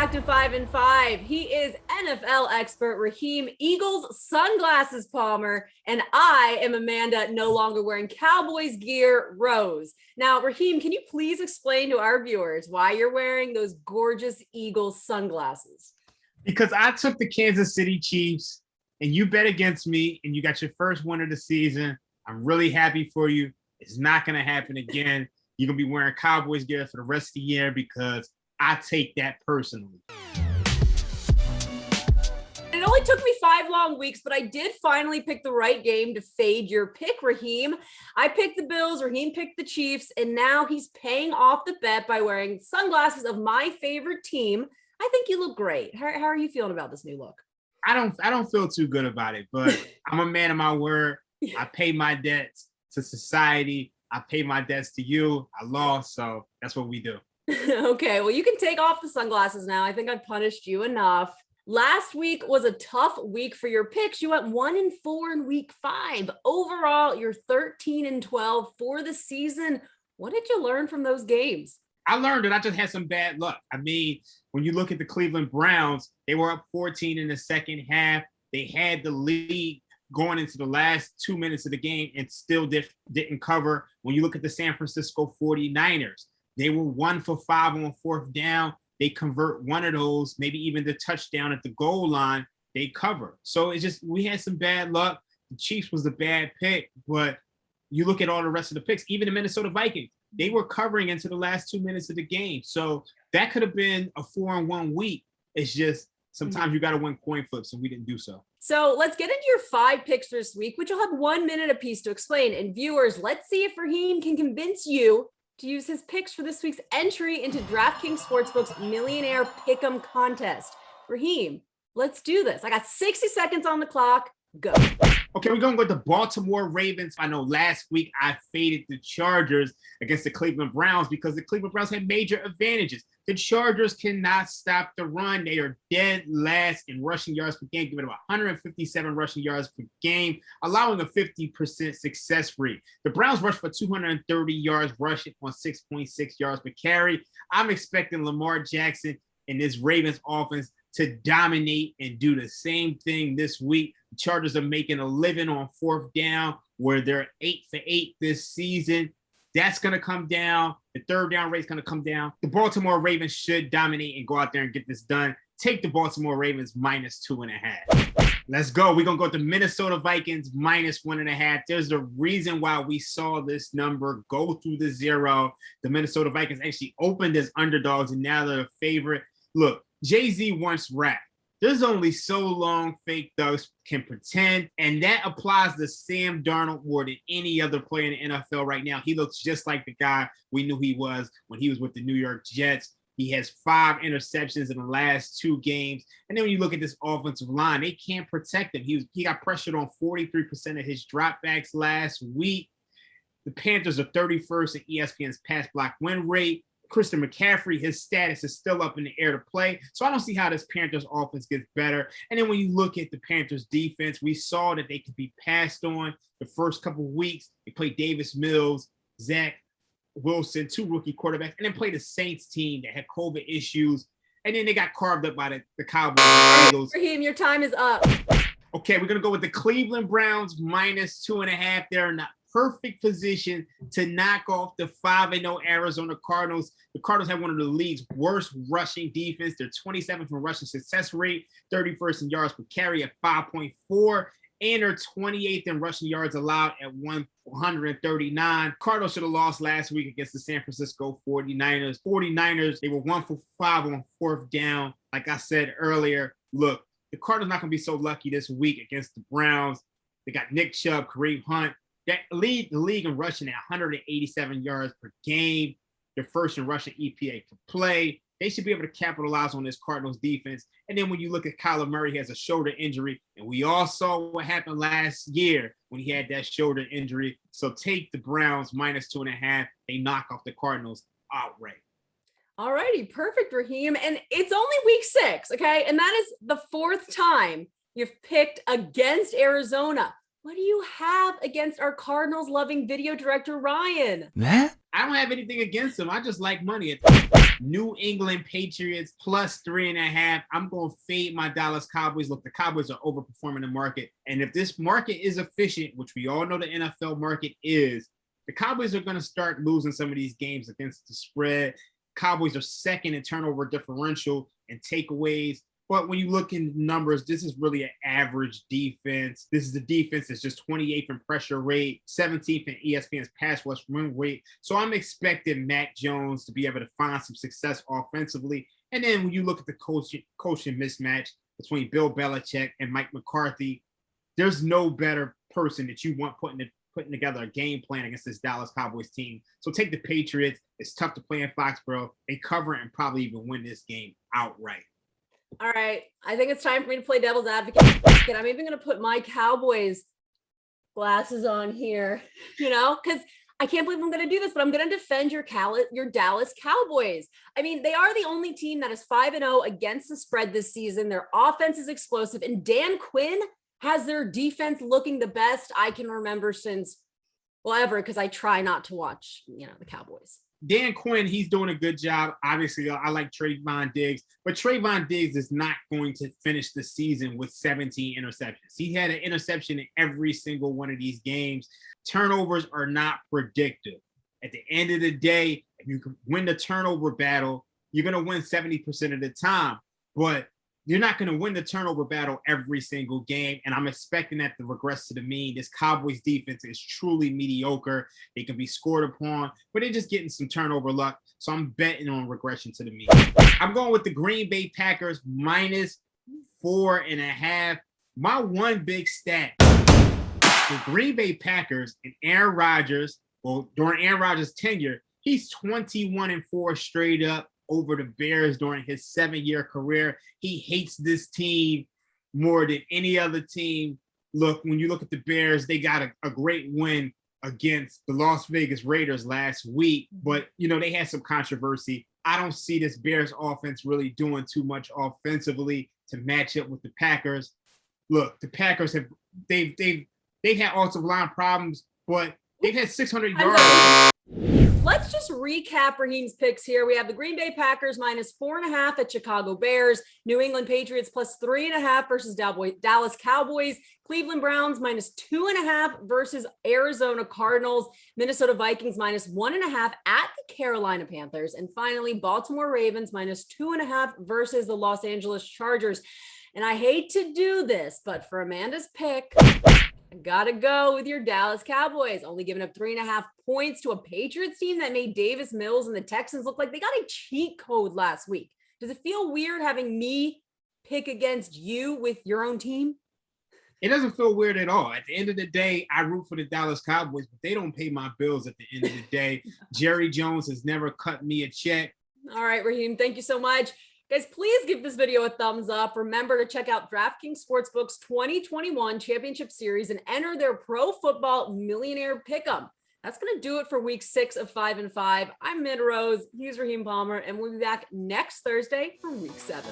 back to 5 and 5. He is NFL expert Raheem Eagles Sunglasses Palmer, and I am Amanda, no longer wearing Cowboys gear, Rose. Now, Raheem, can you please explain to our viewers why you're wearing those gorgeous Eagles sunglasses? Because I took the Kansas City Chiefs, and you bet against me, and you got your first win of the season. I'm really happy for you. It's not going to happen again. You're going to be wearing Cowboys gear for the rest of the year because I take that personally. It only took me 5 long weeks, but I did finally pick the right game to fade your pick, Raheem. I picked the Bills, Raheem picked the Chiefs, and now he's paying off the bet by wearing sunglasses of my favorite team. I think you look great. How are you feeling about this new look? I don't feel too good about it, but I'm a man of my word. I pay my debts to society. I pay my debts to you. I lost, so that's what we do. Okay, well, you can take off the sunglasses now. I think I've punished you enough. Last week was a tough week for your picks. You went 1 and 4 in week 5. Overall, you're 13 and 12 for the season. What did you learn from those games? I learned that I just had some bad luck. I mean, when you look at the Cleveland Browns, they were up 14 in the second half. They had the lead going into the last 2 minutes of the game and still didn't cover. When you look at the San Francisco 49ers, they were 1 for 5 on 4th down. They convert one of those, maybe even the touchdown at the goal line, they cover. So it's just, we had some bad luck. The Chiefs was a bad pick, but you look at all the rest of the picks, even the Minnesota Vikings, they were covering into the last 2 minutes of the game. So that could have been a 4-1 week. It's just sometimes you got to win coin flips, and we didn't do so. So let's get into your 5 picks for this week, which will have 1 minute apiece to explain. And viewers, let's see if Raheem can convince you to use his picks for this week's entry into DraftKings Sportsbook's Millionaire Pick'em contest. Raheem, let's do this. I got 60 seconds on the clock. Go. Okay, we're going to go with the Baltimore Ravens. I know last week I faded the Chargers against the Cleveland Browns because the Cleveland Browns had major advantages. The Chargers cannot stop the run. They are dead last in rushing yards per game, giving about 157 rushing yards per game, allowing a 50% success rate. The Browns rushed for 230 yards rushing on 6.6 yards per carry. I'm expecting Lamar Jackson and this Ravens offense to dominate and do the same thing this week. The Chargers are making a living on 4th down where they're 8 for 8 this season. That's going to come down. The 3rd down rate is going to come down. The Baltimore Ravens should dominate and go out there and get this done. Take the Baltimore Ravens -2.5. Let's go. We're going to go with the Minnesota Vikings -1.5. There's a reason why we saw this number go through the 0. The Minnesota Vikings actually opened as underdogs, and now they're a favorite. Look, Jay-Z once rapped, there's only so long fake thugs can pretend, and that applies to Sam Darnold more than any other player in the NFL right now. He looks just like the guy we knew he was when he was with the New York Jets. He has 5 interceptions in the last 2 games. And then when you look at this offensive line, they can't protect him. He got pressured on 43% of his dropbacks last week. The Panthers are 31st in ESPN's pass block win rate. Christian McCaffrey, his status is still up in the air to play. So I don't see how this Panthers offense gets better. And then when you look at the Panthers defense, we saw that they could be passed on the first couple of weeks. They played Davis Mills, Zach Wilson, 2 rookie quarterbacks, and then played the Saints team that had COVID issues. And then they got carved up by the Cowboys. Raheem, your time is up. Okay, we're going to go with the Cleveland Browns -2.5. They're in a perfect position to knock off the 5-0 Arizona Cardinals. The Cardinals have one of the league's worst rushing defense. They're 27th in rushing success rate, 31st in yards per carry at 5.4, and they're 28th in rushing yards allowed at 139. Cardinals should have lost last week against the San Francisco 49ers. 49ers, they were 1 for 5 on 4th down. Like I said earlier, look, the Cardinals not going to be so lucky this week against the Browns. They got Nick Chubb, Kareem Hunt, that lead the league in rushing at 187 yards per game. They're first in rushing EPA per play. They should be able to capitalize on this Cardinals defense. And then when you look at Kyler Murray, he has a shoulder injury. And we all saw what happened last year when he had that shoulder injury. So take the Browns -2.5. They knock off the Cardinals outright. All righty, perfect, Raheem. And it's only week 6, okay? And that is the 4th time you've picked against Arizona. What do you have against our Cardinals loving video director, Ryan? That? I don't have anything against them. I just like money. New England Patriots plus 3.5. I'm going to fade my Dallas Cowboys. Look, the Cowboys are overperforming the market. And if this market is efficient, which we all know the NFL market is, the Cowboys are going to start losing some of these games against the spread. Cowboys are second in turnover differential and takeaways. But when you look in numbers, this is really an average defense. This is a defense that's just 28th in pressure rate, 17th in ESPN's pass rush win rate. So I'm expecting Mac Jones to be able to find some success offensively. And then when you look at the coaching mismatch between Bill Belichick and Mike McCarthy, there's no better person that you want putting together a game plan against this Dallas Cowboys team. So take the Patriots. It's tough to play in Foxborough. They cover it and probably even win this game outright. All right. I think it's time for me to play devil's advocate. And I'm even going to put my Cowboys glasses on here, because I can't believe I'm going to do this, but I'm going to defend your Dallas Cowboys. I mean, they are the only team that is 5-0 against the spread this season. Their offense is explosive, and Dan Quinn has their defense looking the best I can remember since, ever, because I try not to watch, the Cowboys. Dan Quinn, he's doing a good job. Obviously, I like Trayvon Diggs, but Trayvon Diggs is not going to finish the season with 17 interceptions. He had an interception in every single one of these games. Turnovers are not predictive. At the end of the day, if you can win the turnover battle, you're going to win 70% of the time. But you're not going to win the turnover battle every single game, and I'm expecting that to regress to the mean. This Cowboys defense is truly mediocre. They can be scored upon, but they're just getting some turnover luck, so I'm betting on regression to the mean. I'm going with the Green Bay Packers minus 4.5. My one big stat, the Green Bay Packers and Aaron Rodgers, during Aaron Rodgers' tenure, he's 21-4 straight up over the Bears during his 7-year career. He hates this team more than any other team. Look, when you look at the Bears, they got a great win against the Las Vegas Raiders last week, but they had some controversy. I don't see this Bears offense really doing too much offensively to match up with the Packers. Look, the Packers they've had offensive line problems, but they've had 600 yards. Let's just recap Raheem's picks here. We have the Green Bay Packers minus 4.5 at Chicago Bears, New England Patriots plus 3.5 versus Dallas Cowboys, Cleveland Browns minus 2.5 versus Arizona Cardinals, Minnesota Vikings minus 1.5 at the Carolina Panthers, and finally Baltimore Ravens minus 2.5 versus the Los Angeles Chargers. And I hate to do this, but for Amanda's pick, I gotta go with your Dallas Cowboys, only giving up 3.5 points to a Patriots team that made Davis Mills and the Texans look like they got a cheat code last week. Does it feel weird having me pick against you with your own team? It doesn't feel weird at all. At the end of the day, I root for the Dallas Cowboys, but they don't pay my bills at the end of the day. Jerry Jones has never cut me a check. All right, Raheem, thank you so much. Guys, please give this video a thumbs up. Remember to check out DraftKings Sportsbook's 2021 Championship Series and enter their Pro Football Millionaire Pick'em. That's going to do it for week 6 of 5 and 5. I'm Mid Rose. He's Raheem Palmer, and we'll be back next Thursday for week 7.